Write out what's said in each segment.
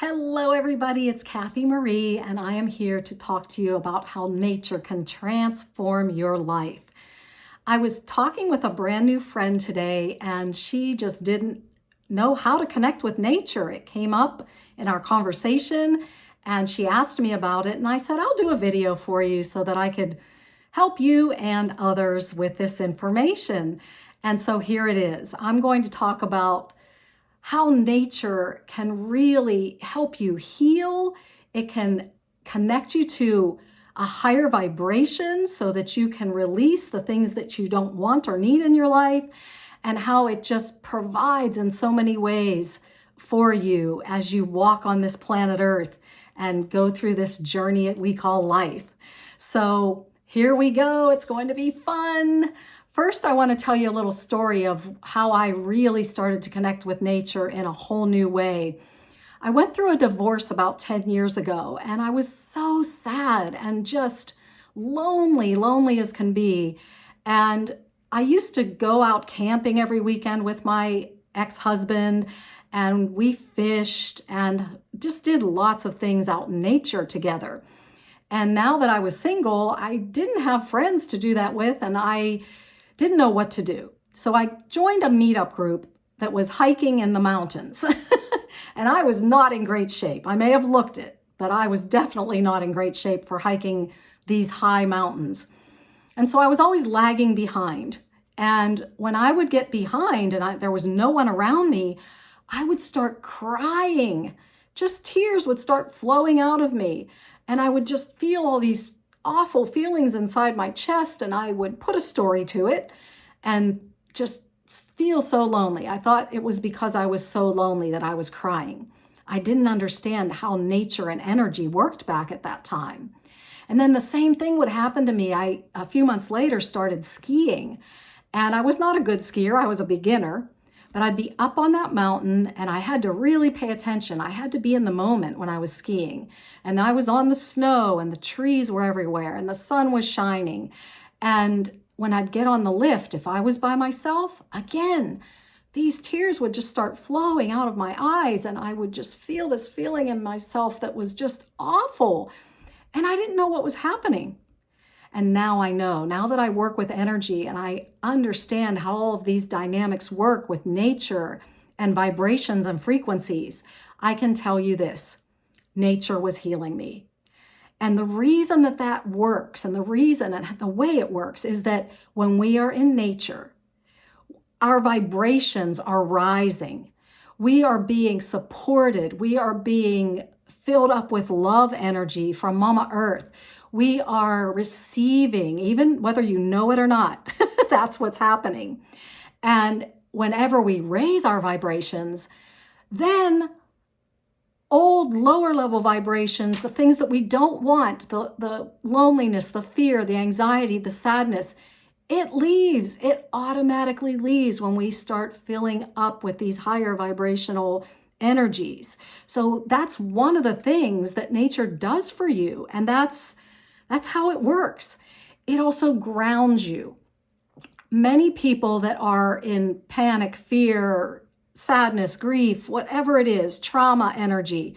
Hello, everybody. It's Cathiemarie, and I am here to talk to you about how nature can transform your life. I was talking with a brand new friend today, and she just didn't know how to connect with nature. It came up in our conversation, and she asked me about it, and I said, I'll do a video for you so that I could help you and others with this information. And so here it is. I'm going to talk about how nature can really help you heal. It can connect you to a higher vibration so that you can release the things that you don't want or need in your life, and how it just provides in so many ways for you as you walk on this planet Earth and go through this journey that we call life. So here we go. It's going to be fun. First, I want to tell you a little story of how I really started to connect with nature in a whole new way. I went through a divorce about 10 years ago, and I was so sad and just lonely as can be. And I used to go out camping every weekend with my ex-husband, and we fished and just did lots of things out in nature together. And now that I was single, I didn't have friends to do that with, and I didn't know what to do. So I joined a meetup group that was hiking in the mountains. And I was not in great shape. I may have looked it, but I was definitely not in great shape for hiking these high mountains. And so I was always lagging behind. And when I would get behind and there was no one around me, I would start crying. Just tears would start flowing out of me. And I would just feel all these awful feelings inside my chest, and I would put a story to it and just feel so lonely. I thought it was because I was so lonely that I was crying. I didn't understand how nature and energy worked back at that time. And then the same thing would happen to me. I, a few months later, started skiing, and I was not a good skier. I was a beginner. But I'd be up on that mountain and I had to really pay attention. I had to be in the moment when I was skiing. And I was on the snow and the trees were everywhere and the sun was shining. And when I'd get on the lift, if I was by myself, again, these tears would just start flowing out of my eyes, and I would just feel this feeling in myself that was just awful. And I didn't know what was happening. And now I know, now that I work with energy and I understand how all of these dynamics work with nature and vibrations and frequencies, I can tell you this: nature was healing me. And the reason that that works, and the reason and the way it works, is that when we are in nature, our vibrations are rising. We are being supported. We are being filled up with love energy from Mama Earth. We are receiving, even whether you know it or not, that's what's happening. And whenever we raise our vibrations, then old lower level vibrations, the things that we don't want, the loneliness, the fear, the anxiety, the sadness, it leaves. It automatically leaves when we start filling up with these higher vibrational energies. So that's one of the things that nature does for you. And that's how it works. It also grounds you. Many people that are in panic, fear, sadness, grief, whatever it is, trauma energy,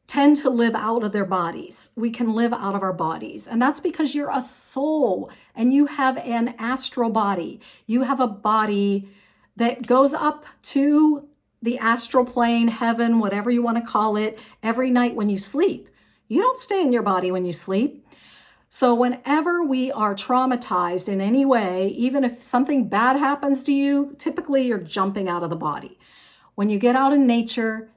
tend to live out of their bodies. We can live out of our bodies. And that's because you're a soul and you have an astral body. You have a body that goes up to the astral plane, heaven, whatever you want to call it, every night when you sleep. You don't stay in your body when you sleep. So whenever we are traumatized in any way, even if something bad happens to you, typically you're jumping out of the body. When you get out in nature,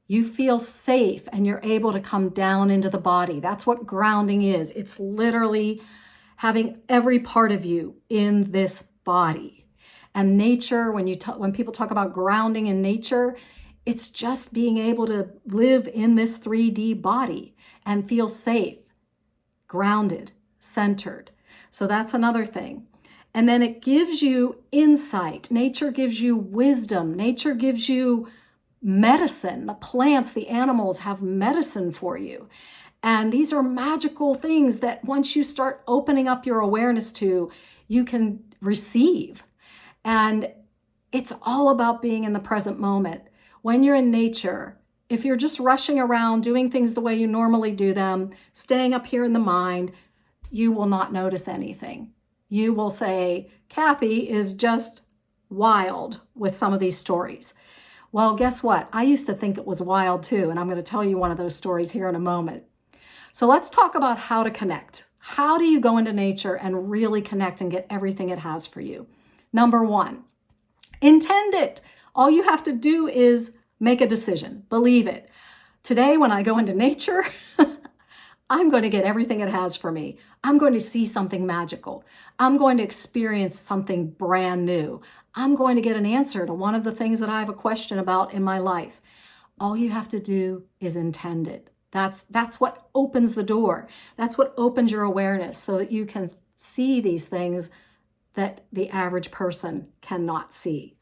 you feel safe and you're able to come down into the body. That's what grounding is. It's literally having every part of you in this body. And nature, when people talk about grounding in nature, it's just being able to live in this 3D body and feel safe, grounded, centered. So that's another thing. And then it gives you insight. Nature gives you wisdom. Nature gives you medicine. The plants, the animals have medicine for you. And these are magical things that once you start opening up your awareness to, you can receive. And it's all about being in the present moment. When you're in nature, If you're just rushing around doing things the way you normally do them, staying up here in the mind, you will not notice anything. You will say, Cathie is just wild with some of these stories. Well, guess what? I used to think it was wild too, and I'm going to tell you one of those stories here in a moment. So let's talk about how to connect. How do you go into nature and really connect and get everything it has for you? Number one, intend it. All you have to do is make a decision. Believe it. Today, when I go into nature, I'm going to get everything it has for me. I'm going to see something magical. I'm going to experience something brand new. I'm going to get an answer to one of the things that I have a question about in my life. All you have to do is intend it. That's what opens the door. That's what opens your awareness so that you can see these things that the average person cannot see.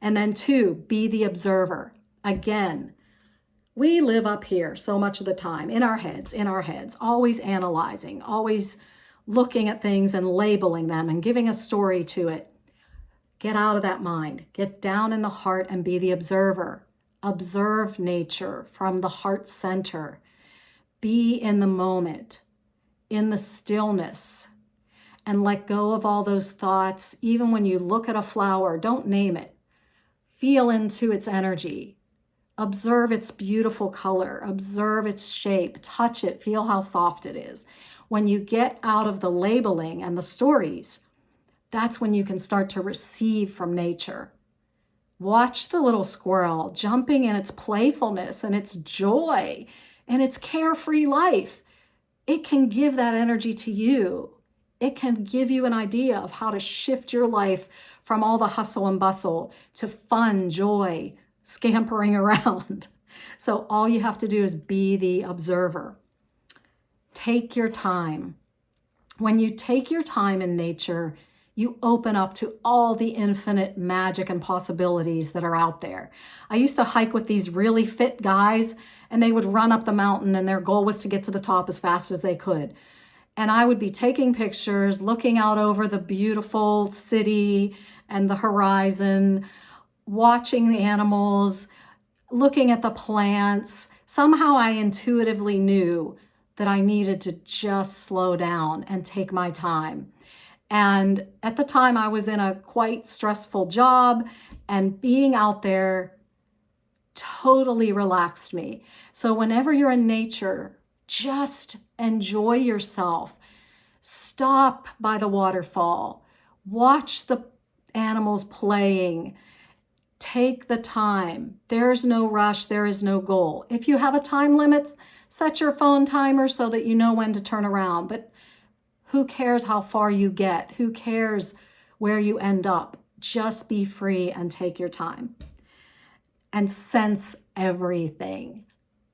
And then two, be the observer. Again, we live up here so much of the time in our heads, always analyzing, always looking at things and labeling them and giving a story to it. Get out of that mind. Get down in the heart and be the observer. Observe nature from the heart center. Be in the moment, in the stillness, and let go of all those thoughts. Even when you look at a flower, don't name it. Feel into its energy. Observe its beautiful color. Observe its shape. Touch it. Feel how soft it is. When you get out of the labeling and the stories, that's when you can start to receive from nature. Watch the little squirrel jumping in its playfulness and its joy and its carefree life. It can give that energy to you. It can give you an idea of how to shift your life from all the hustle and bustle to fun, joy, scampering around. So all you have to do is be the observer. Take your time. When you take your time in nature, you open up to all the infinite magic and possibilities that are out there. I used to hike with these really fit guys, and they would run up the mountain, and their goal was to get to the top as fast as they could. And I would be taking pictures, looking out over the beautiful city and the horizon, watching the animals, looking at the plants. Somehow I intuitively knew that I needed to just slow down and take my time. And at the time I was in a quite stressful job, and being out there totally relaxed me. So whenever you're in nature, just enjoy yourself. Stop by the waterfall. Watch the animals playing. Take the time. There's no rush. There is no goal. If you have a time limit, set your phone timer so that you know when to turn around. But who cares how far you get? Who cares where you end up? Just be free and take your time. And sense everything.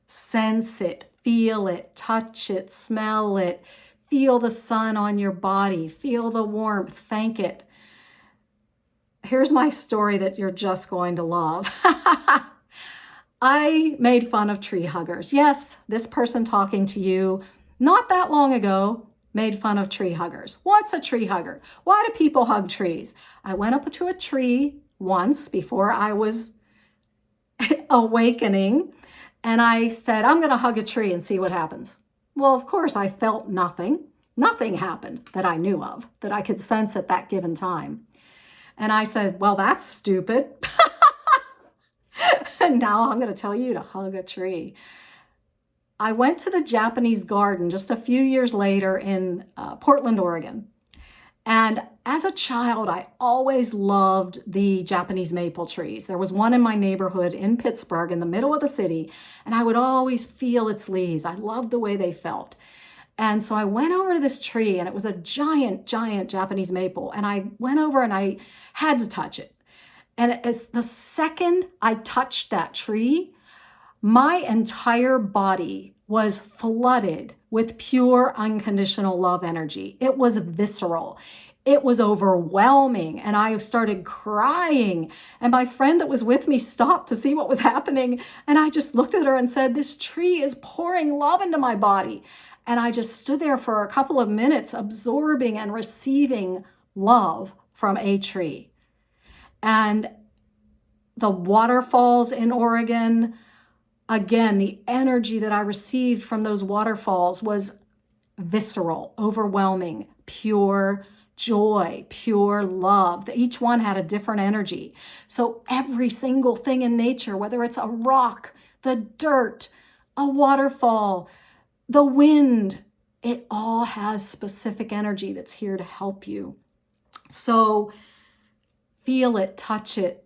Sense it, feel it, touch it, smell it, feel the sun on your body, feel the warmth, thank it. Here's my story that you're just going to love. I made fun of tree huggers. Yes, this person talking to you not that long ago made fun of tree huggers. What's a tree hugger? Why do people hug trees? I went up to a tree once before I was awakening, and I said, I'm going to hug a tree and see what happens. Well, of course, I felt nothing. Nothing happened that I knew of, that I could sense at that given time. And I said, well, that's stupid. And now I'm going to tell you to hug a tree. I went to the Japanese garden just a few years later in Portland, Oregon. And as a child, I always loved the Japanese maple trees. There was one in my neighborhood in Pittsburgh in the middle of the city, and I would always feel its leaves. I loved the way they felt. And so I went over to this tree, and it was a giant, giant Japanese maple. And I went over and I had to touch it. And as the second I touched that tree, my entire body was flooded with pure unconditional love energy. It was visceral. It was overwhelming. And I started crying. And my friend that was with me stopped to see what was happening. And I just looked at her and said, this tree is pouring love into my body. And I just stood there for a couple of minutes absorbing and receiving love from a tree. And the waterfalls in Oregon, Again, the energy that I received from those waterfalls was visceral, overwhelming, pure joy, pure love. Each one had a different energy. So every single thing in nature, whether it's a rock, the dirt, a waterfall, the wind, it all has specific energy that's here to help you. So feel it, touch it,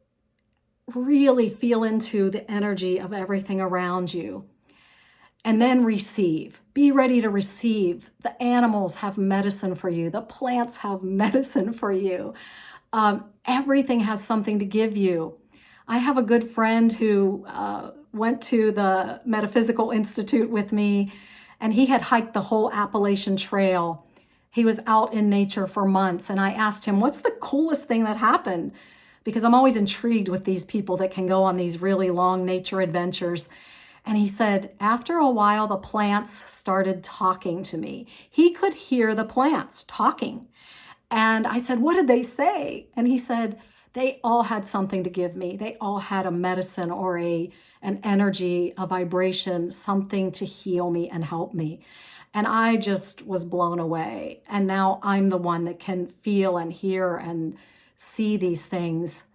really feel into the energy of everything around you. And then receive. Be ready to receive. The animals have medicine for you. The plants have medicine for you. Everything has something to give you. I have a good friend who went to the Metaphysical Institute with me, and he had hiked the whole Appalachian Trail. He was out in nature for months, and I asked him, what's the coolest thing that happened? Because I'm always intrigued with these people that can go on these really long nature adventures. And he said, after a while, the plants started talking to me. He could hear the plants talking. And I said, what did they say? And he said, they all had something to give me. They all had a medicine or an energy, a vibration, something to heal me and help me. And I just was blown away. And now I'm the one that can feel and hear and see these things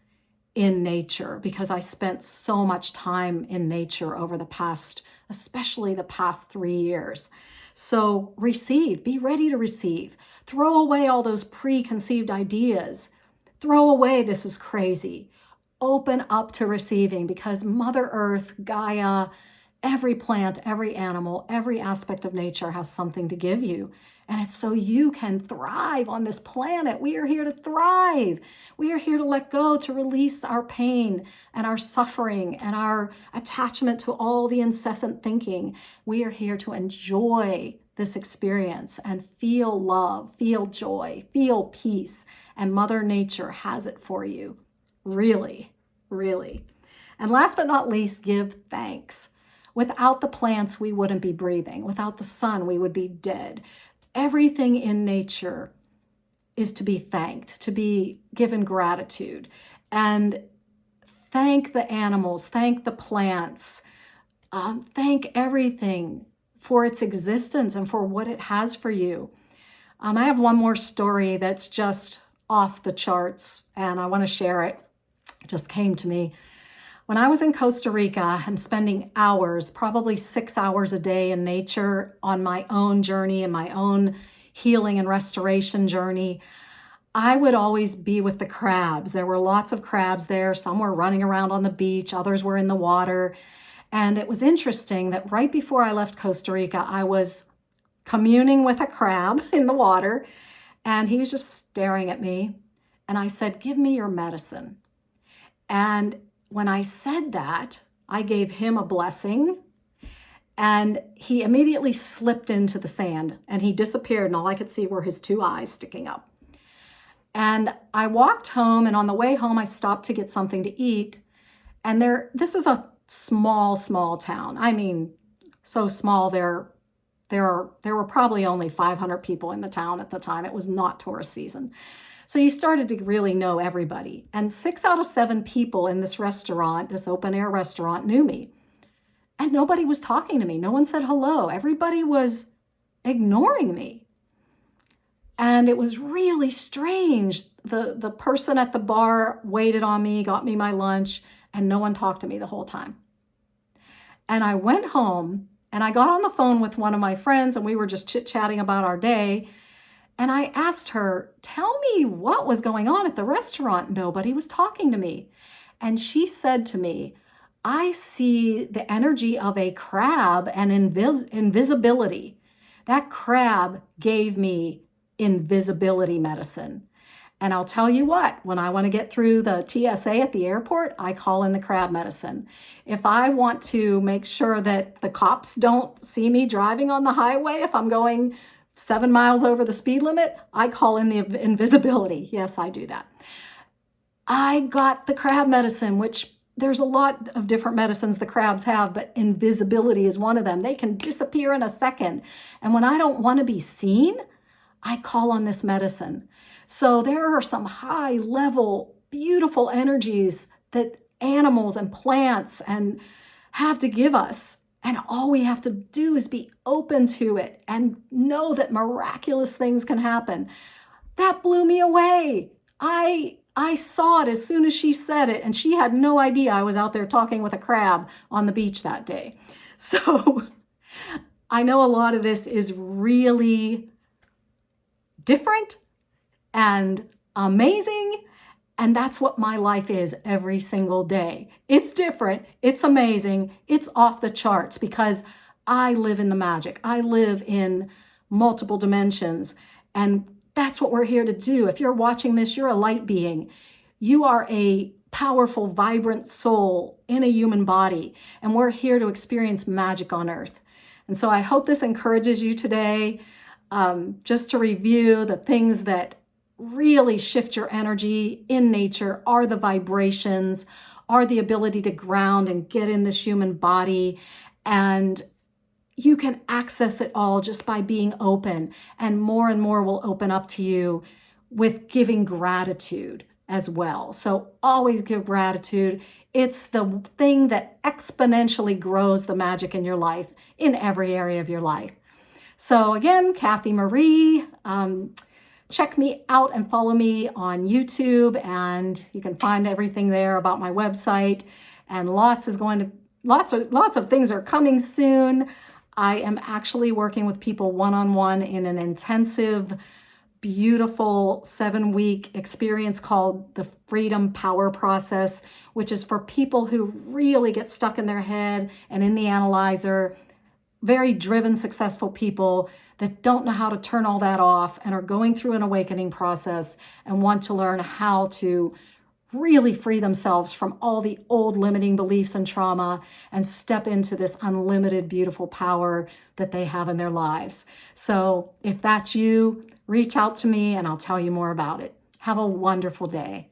in nature, because I spent so much time in nature over the past, especially the past 3 years. So receive, be ready to receive. Throw away all those preconceived ideas. Throw away, this is crazy. Open up to receiving, because Mother Earth, Gaia, every plant, every animal, every aspect of nature has something to give you. And it's so you can thrive on this planet. We are here to thrive. We are here to let go, to release our pain and our suffering and our attachment to all the incessant thinking. We are here to enjoy this experience and feel love, feel joy, feel peace. And Mother Nature has it for you. Really, really. And last but not least, give thanks. Without the plants, we wouldn't be breathing. Without the sun, we would be dead. Everything in nature is to be thanked, to be given gratitude. And thank the animals, thank the plants, thank everything for its existence and for what it has for you. I have one more story that's just off the charts, and I want to share it. It just came to me. When I was in Costa Rica and spending hours, probably 6 hours a day in nature on my own journey and my own healing and restoration journey, I would always be with the crabs. There were lots of crabs there. Some were running around on the beach, others were in the water. And it was interesting that right before I left Costa Rica, I was communing with a crab in the water, and he was just staring at me. And I said, "Give me your medicine." And when I said that, I gave him a blessing, and he immediately slipped into the sand and he disappeared, and all I could see were his 2 eyes sticking up. And I walked home, and on the way home, I stopped to get something to eat. And this is a small town. I mean, so small, there were probably only 500 people in the town at the time. It was not tourist season. So you started to really know everybody. And 6 out of 7 people in this restaurant, this open air restaurant, knew me. And nobody was talking to me. No one said hello. Everybody was ignoring me. And it was really strange. The person at the bar waited on me, got me my lunch, and no one talked to me the whole time. And I went home and I got on the phone with one of my friends, and we were just chit-chatting about our day. And I asked her, "Tell me what was going on at the restaurant. Nobody was talking to me." And she said to me, "I see the energy of a crab and invisibility. That crab gave me invisibility medicine." And I'll tell you what, when I want to get through the TSA at the airport, I call in the crab medicine. If I want to make sure that the cops don't see me driving on the highway, if I'm going 7 miles over the speed limit, I call in the invisibility. Yes, I do that. I got the crab medicine, which there's a lot of different medicines the crabs have, but invisibility is one of them. They can disappear in a second. And when I don't want to be seen, I call on this medicine. So there are some high level, beautiful energies that animals and plants and have to give us. And all we have to do is be open to it and know that miraculous things can happen. That blew me away. I saw it as soon as she said it, and she had no idea I was out there talking with a crab on the beach that day. So I know a lot of this is really different and amazing, and that's what my life is every single day. It's different, it's amazing, it's off the charts because I live in the magic. I live in multiple dimensions, and that's what we're here to do. If you're watching this, you're a light being. You are a powerful, vibrant soul in a human body, and we're here to experience magic on earth. And so I hope this encourages you today, just to review the things that really shift your energy in nature are the vibrations, are the ability to ground and get in this human body. And you can access it all just by being open, and more will open up to you with giving gratitude as well. So always give gratitude. It's the thing that exponentially grows the magic in your life, in every area of your life. So again, Cathiemarie, check me out and follow me on YouTube, and you can find everything there about my website. And lots of things are coming soon. I am actually working with people one-on-one in an intensive, beautiful 7-week experience called the Freedom Power Process, which is for people who really get stuck in their head and in the analyzer, very driven, successful people that don't know how to turn all that off and are going through an awakening process and want to learn how to really free themselves from all the old limiting beliefs and trauma and step into this unlimited, beautiful power that they have in their lives. So if that's you, reach out to me and I'll tell you more about it. Have a wonderful day.